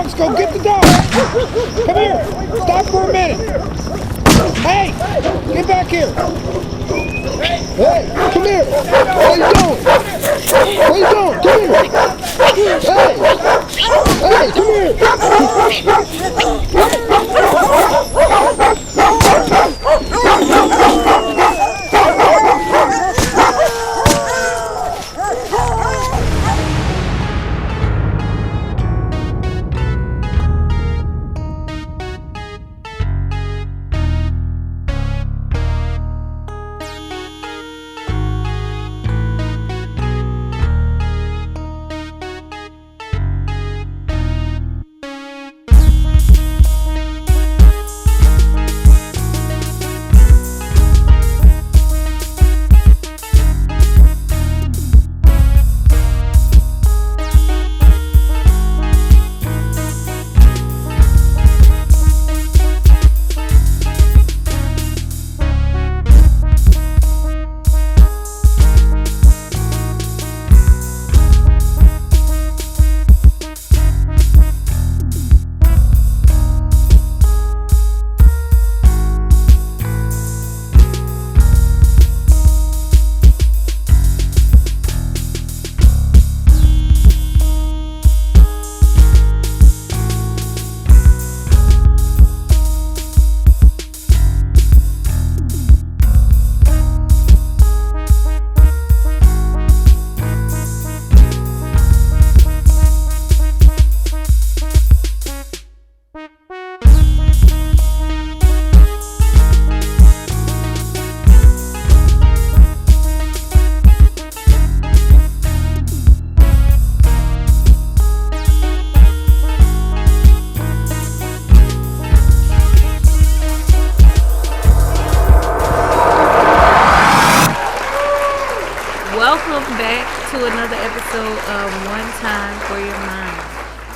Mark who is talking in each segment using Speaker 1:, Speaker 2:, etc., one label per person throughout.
Speaker 1: dogs go. Get the dog. Come here. Stop for a minute. Hey, get back here. Hey, come here. What you doing? What you doing? Come here. Hey, come here.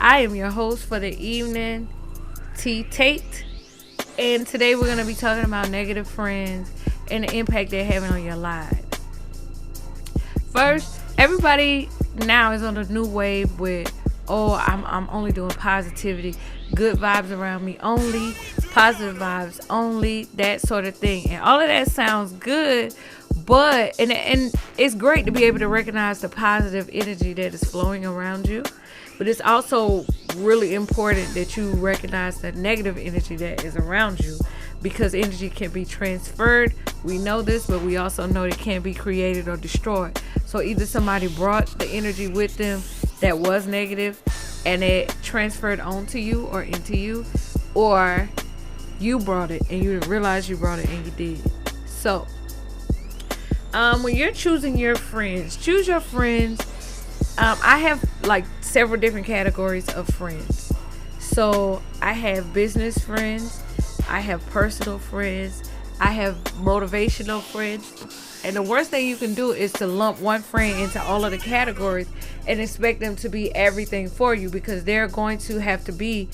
Speaker 2: I am your host for the evening, T. Tate, and today we're going to be talking about negative friends and the impact they're having on your lives. First, everybody now is on a new wave with, I'm only doing positivity, good vibes around me only, positive vibes only, that sort of thing. And all of that sounds good, but and it's great to be able to recognize the positive energy that is flowing around you. But it's also really important that you recognize the negative energy that is around you, because energy can be transferred. We know this, but we also know it can be created or destroyed. So either somebody brought the energy with them that was negative and it transferred onto you or into you, or you brought it and you didn't realize you brought it and you did. So when you're choosing your friends, choose your friends. I have like several different categories of friends. So I have business friends, I have personal friends, I have motivational friends. And the worst thing you can do is to lump one friend into all of the categories and expect them to be everything for you, because they're going to have to be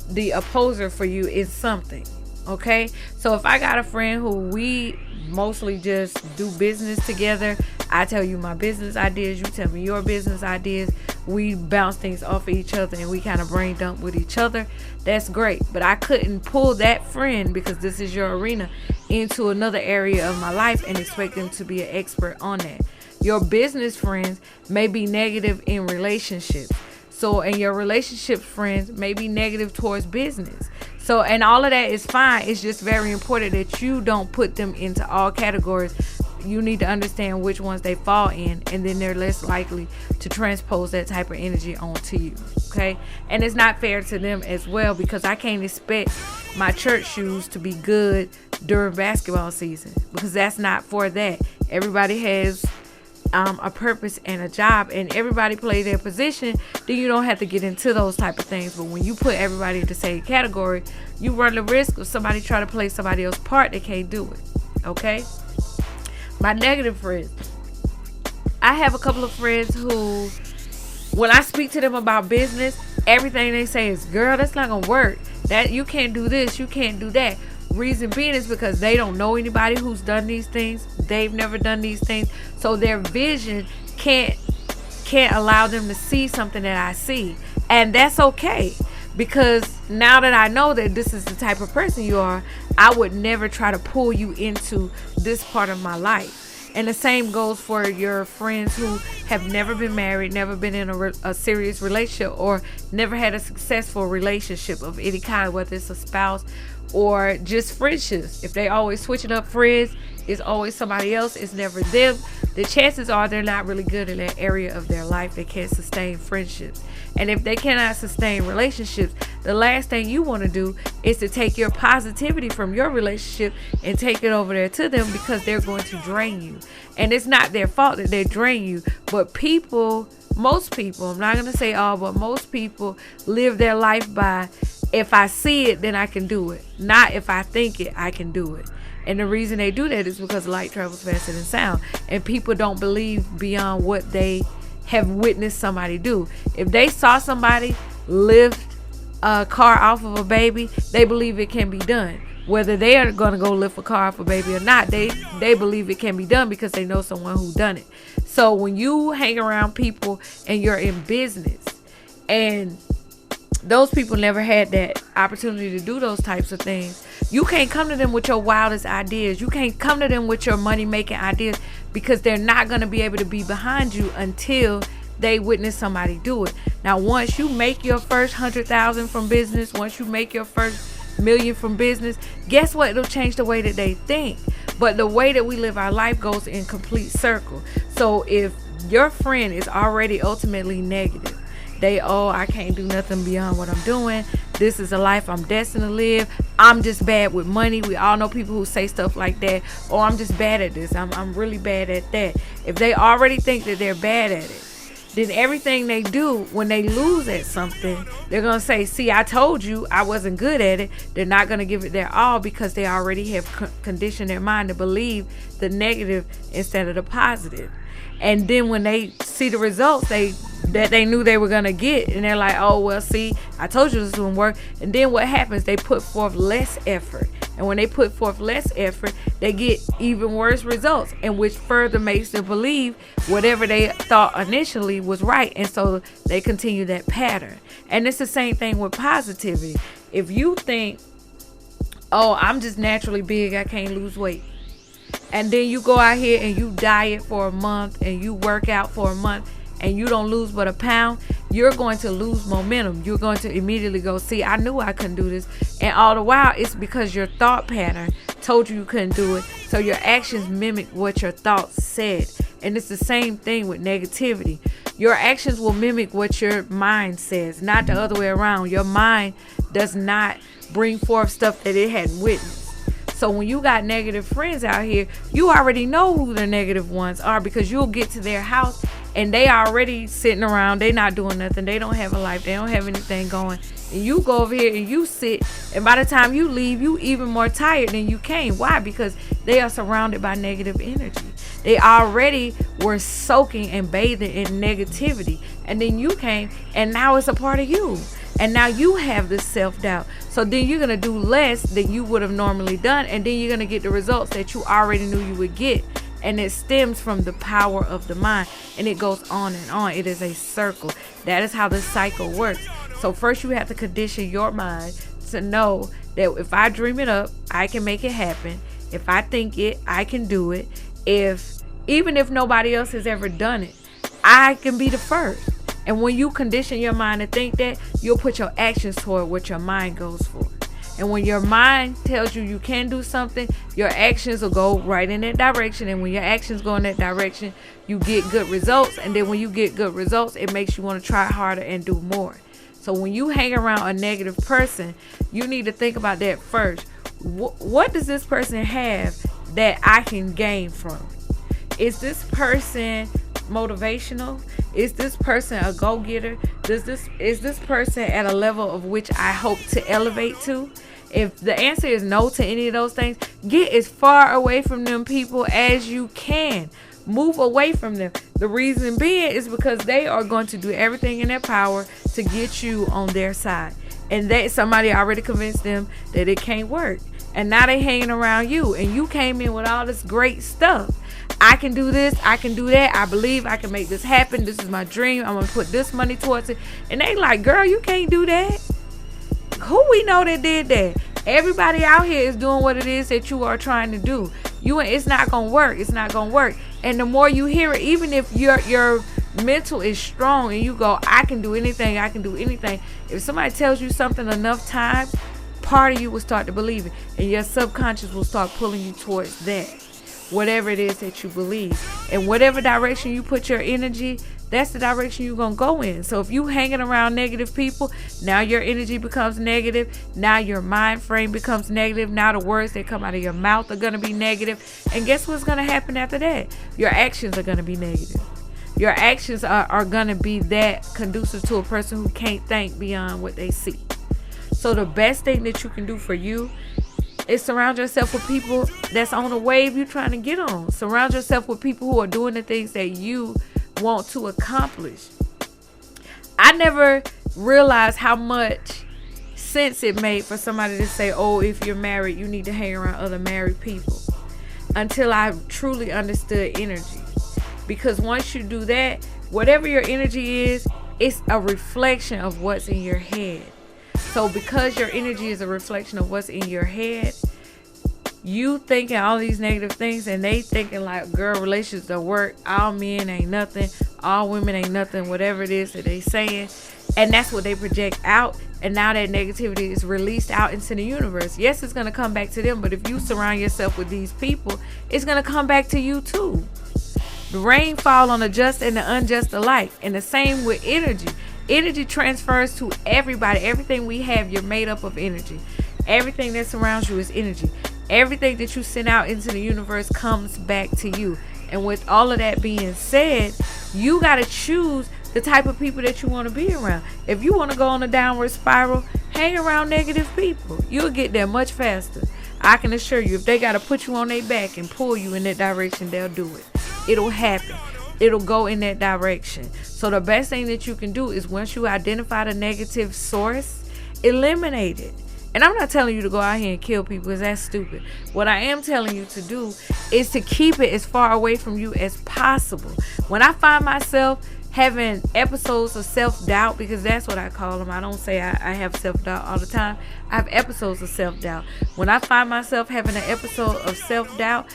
Speaker 2: the opposer for you in something. Okay, so if I got a friend who we mostly just do business together, I tell you my business ideas, you tell me your business ideas, we bounce things off of each other and we kind of brain dump with each other, that's great. But I couldn't pull that friend, because this is your arena, into another area of my life and expect them to be an expert on that. Your business friends may be negative in relationships. So, and your relationship friends may be negative towards business. So, and all of that is fine. It's just very important that you don't put them into all categories. You need to understand which ones they fall in, and then they're less likely to transpose that type of energy onto you. Okay? And it's not fair to them as well, because I can't expect my church shoes to be good during basketball season, because that's not for that. Everybody has a purpose and a job, and everybody play their position. Then you don't have to get into those type of things. But when you put everybody in the same category, you run the risk of somebody trying to play somebody else's part. They can't do it. Okay? My negative friends. I have a couple of friends who, when I speak to them about business, everything they say is, girl, that's not gonna work. That you can't do this, you can't do that. Reason being is because they don't know anybody who's done these things. They've never done these things. So their vision can't allow them to see something that I see. And that's okay. Because now that I know that this is the type of person you are, I would never try to pull you into this part of my life. And the same goes for your friends who have never been married, never been in a serious relationship, or never had a successful relationship of any kind, whether it's a spouse or just friendships. If they always switching up friends, it's always somebody else, it's never them, the chances are they're not really good in that area of their life. They can't sustain friendships. And if they cannot sustain relationships, the last thing you want to do is to take your positivity from your relationship and take it over there to them, because they're going to drain you. And it's not their fault that they drain you, but most people, I'm not going to say all, but most people live their life by, if I see it, then I can do it. Not if I think it, I can do it. And the reason they do that is because light travels faster than sound. And people don't believe beyond what they have witnessed somebody do. If they saw somebody lift a car off of a baby, they believe it can be done. Whether they are going to go lift a car off a baby or not, they believe it can be done because they know someone who done it. So when you hang around people and you're in business and those people never had that opportunity to do those types of things, you can't come to them with your wildest ideas. You can't come to them with your money making ideas, because they're not going to be able to be behind you until they witness somebody do it. Now, once you make your first 100,000 from business, once you make your first million from business, guess what? It'll change the way that they think. But the way that we live our life goes in complete circle. So if your friend is already ultimately negative, I can't do nothing beyond what I'm doing. This is a life I'm destined to live. I'm just bad with money. We all know people who say stuff like that. Or I'm just bad at this. I'm really bad at that. If they already think that they're bad at it, then everything they do when they lose at something, they're going to say, see, I told you I wasn't good at it. They're not going to give it their all because they already have conditioned their mind to believe the negative instead of the positive. And then when they see the results that they knew they were going to get, and they're like, oh, well, see, I told you this wouldn't work. And then what happens? They put forth less effort. And when they put forth less effort, they get even worse results, and which further makes them believe whatever they thought initially was right. And so they continue that pattern. And it's the same thing with positivity. If you think, oh, I'm just naturally big, I can't lose weight, and then you go out here and you diet for a month and you work out for a month and you don't lose but a pound, you're going to lose momentum. You're going to immediately go, see, I knew I couldn't do this. And all the while, it's because your thought pattern told you couldn't do it. So your actions mimic what your thoughts said. And it's the same thing with negativity. Your actions will mimic what your mind says, not the other way around. Your mind does not bring forth stuff that it hadn't witnessed. So when you got negative friends out here, you already know who the negative ones are, because you'll get to their house and they already sitting around. They not doing nothing. They don't have a life. They don't have anything going. And you go over here and you sit, and by the time you leave, you even more tired than you came. Why? Because they are surrounded by negative energy. They already were soaking and bathing in negativity. And then you came, and now it's a part of you. And now you have this self-doubt. So then you're going to do less than you would have normally done. And then you're going to get the results that you already knew you would get. And it stems from the power of the mind. And it goes on and on. It is a circle. That is how the cycle works. So first you have to condition your mind to know that if I dream it up, I can make it happen. If I think it, I can do it. Even if nobody else has ever done it, I can be the first. And when you condition your mind to think that, you'll put your actions toward what your mind goes for. And when your mind tells you you can do something, your actions will go right in that direction. And when your actions go in that direction, you get good results. And then when you get good results, it makes you want to try harder and do more. So when you hang around a negative person, you need to think about that first. What does this person have that I can gain from? Is this person motivational? Is this person a go-getter? Is this person at a level of which I hope to elevate to? If the answer is no to any of those things, get as far away from them people as you can. Move away from them. The reason being is because they are going to do everything in their power to get you on their side. And that somebody already convinced them that it can't work. And now they hanging around you, and you came in with all this great stuff. I can do this, I can do that, I believe I can make this happen, this is my dream, I'm gonna put this money towards it. And they like, girl, you can't do that. Who we know that did that? Everybody out here is doing what it is that you are trying to do. It's not gonna work. It's not gonna work. And the more you hear it, even if your mental is strong and you go, I can do anything. I can do anything. If somebody tells you something enough times, part of you will start to believe it, and your subconscious will start pulling you towards that, whatever it is that you believe. And whatever direction you put your energy, that's the direction you're gonna go in. So if you hanging around negative people, now your energy becomes negative. Now your mind frame becomes negative. Now the words that come out of your mouth are gonna be negative. And guess what's gonna happen after that? Your actions are gonna be negative. Your actions are gonna be that conducive to a person who can't think beyond what they see. So the best thing that you can do for you is surround yourself with people that's on a wave you're trying to get on. Surround yourself with people who are doing the things that you want to accomplish. I never realized how much sense it made for somebody to say, oh, if you're married, you need to hang around other married people, until I truly understood energy. Because once you do that, whatever your energy is, it's a reflection of what's in your head. So because your energy is a reflection of what's in your head, you thinking all these negative things and they thinking like, girl, relations don't work, all men ain't nothing, all women ain't nothing, whatever it is that they saying. And that's what they project out. And now that negativity is released out into the universe. Yes, it's going to come back to them, but if you surround yourself with these people, it's going to come back to you too. The rain fall on the just and the unjust alike. And the same with energy. Energy transfers to everybody. Everything we have, you're made up of energy. Everything that surrounds you is energy. Everything that you send out into the universe comes back to you. And with all of that being said, you got to choose the type of people that you want to be around. If you want to go on a downward spiral, hang around negative people. You'll get there much faster. I can assure you, if they got to put you on their back and pull you in that direction, they'll do it. It'll happen. It'll go in that direction. So the best thing that you can do is, once you identify the negative source, eliminate it. And I'm not telling you to go out here and kill people, because that's stupid. What I am telling you to do is to keep it as far away from you as possible. When I find myself having episodes of self-doubt, because that's what I call them. I don't say I have self-doubt all the time. I have episodes of self-doubt. When I find myself having an episode of self-doubt,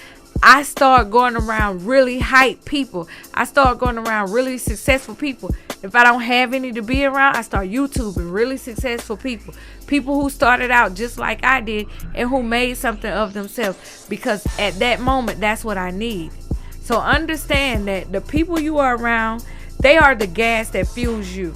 Speaker 2: I start going around really hype people. I start going around really successful people. If I don't have any to be around, I start YouTubing really successful people. People who started out just like I did and who made something of themselves. Because at that moment, that's what I need. So understand that the people you are around, they are the gas that fuels you.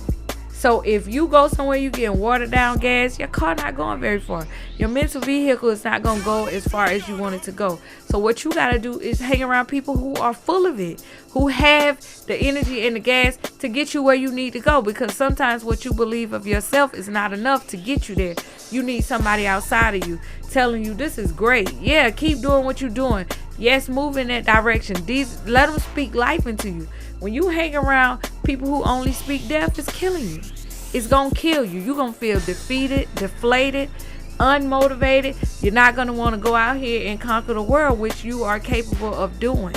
Speaker 2: So if you go somewhere you getting watered down gas, your car not going very far. Your mental vehicle is not going to go as far as you want it to go. So what you got to do is hang around people who are full of it, who have the energy and the gas to get you where you need to go. Because sometimes what you believe of yourself is not enough to get you there. You need somebody outside of you telling you, this is great. Yeah, keep doing what you're doing. Yes, move in that direction. Let them speak life into you. When you hang around people who only speak death, it's killing you. It's going to kill you. You're going to feel defeated, deflated, unmotivated. You're not going to want to go out here and conquer the world, which you are capable of doing.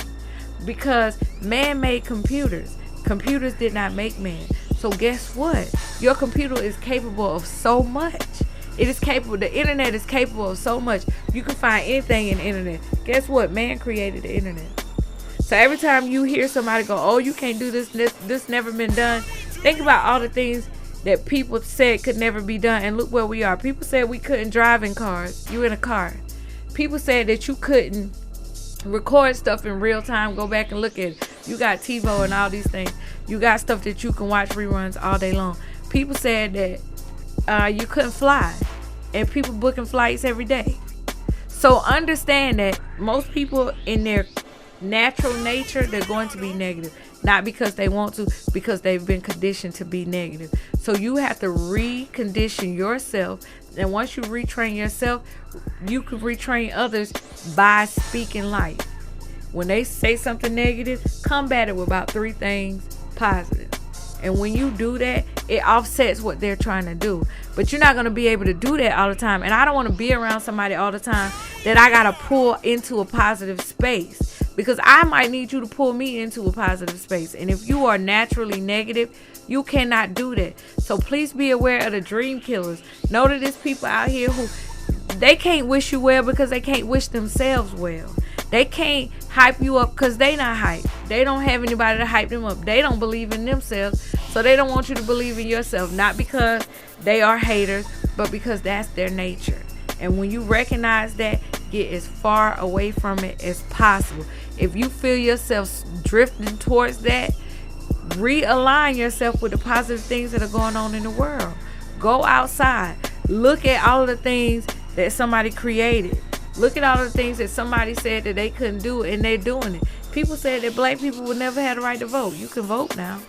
Speaker 2: Because man made computers. Computers did not make man. So guess what? Your computer is capable of so much. It is capable. The internet is capable of so much. You can find anything in the internet. Guess what? Man created the internet. So every time you hear somebody go, oh, you can't do this never been done, think about all the things that people said could never be done, and look where we are. People said we couldn't drive in cars. You in a car. People said that you couldn't record stuff in real time. Go back and look at it. You got TiVo and all these things. You got stuff that you can watch reruns all day long. People said that you couldn't fly, and people booking flights every day. So understand that most people in their natural nature, they're going to be negative. Not because they want to, because they've been conditioned to be negative. So you have to recondition yourself. And once you retrain yourself, you can retrain others by speaking life. When they say something negative, combat it with about 3 things positive. And when you do that, it offsets what they're trying to do. But you're not going to be able to do that all the time. And I don't want to be around somebody all the time that I got to pull into a positive space. because I might need you to pull me into a positive space. And if you are naturally negative, you cannot do that. So please be aware of the dream killers. Know that there's people out here who they can't wish you well because they can't wish themselves well. They can't hype you up because they not hype. They don't have anybody to hype them up. They don't believe in themselves, so they don't want you to believe in yourself. Not because they are haters, but because that's their nature. And when you recognize that, get as far away from it as possible. If you feel yourself drifting towards that, realign yourself with the positive things that are going on in the world. Go outside. Look at all of the things that somebody created. Look at all of the things that somebody said that they couldn't do, and they're doing it. People said that black people would never have the right to vote. You can vote now.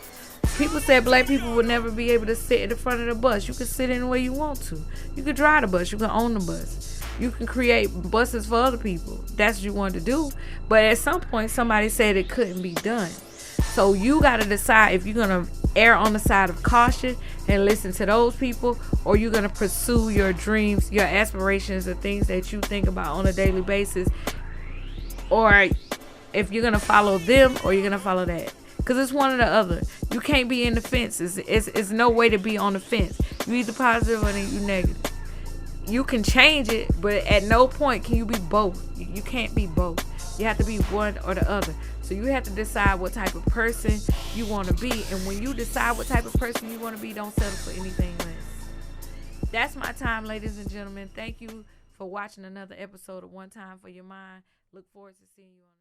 Speaker 2: People said black people would never be able to sit in the front of the bus. You can sit in the way you want to. You can drive the bus. You can own the bus. You can create buses for other people. That's what you want to do. But at some point, somebody said it couldn't be done. So you got to decide if you're going to err on the side of caution and listen to those people, or you're going to pursue your dreams, your aspirations, the things that you think about on a daily basis, or if you're going to follow them or you're going to follow that. Because it's one or the other. You can't be in the fence. It's no way to be on the fence. You either positive or you negative. You can change it, but at no point can you be both. You can't be both. You have to be one or the other. So you have to decide what type of person you want to be. And when you decide what type of person you want to be, don't settle for anything less. That's my time, ladies and gentlemen. Thank you for watching another episode of One Time for Your Mind. Look forward to seeing you on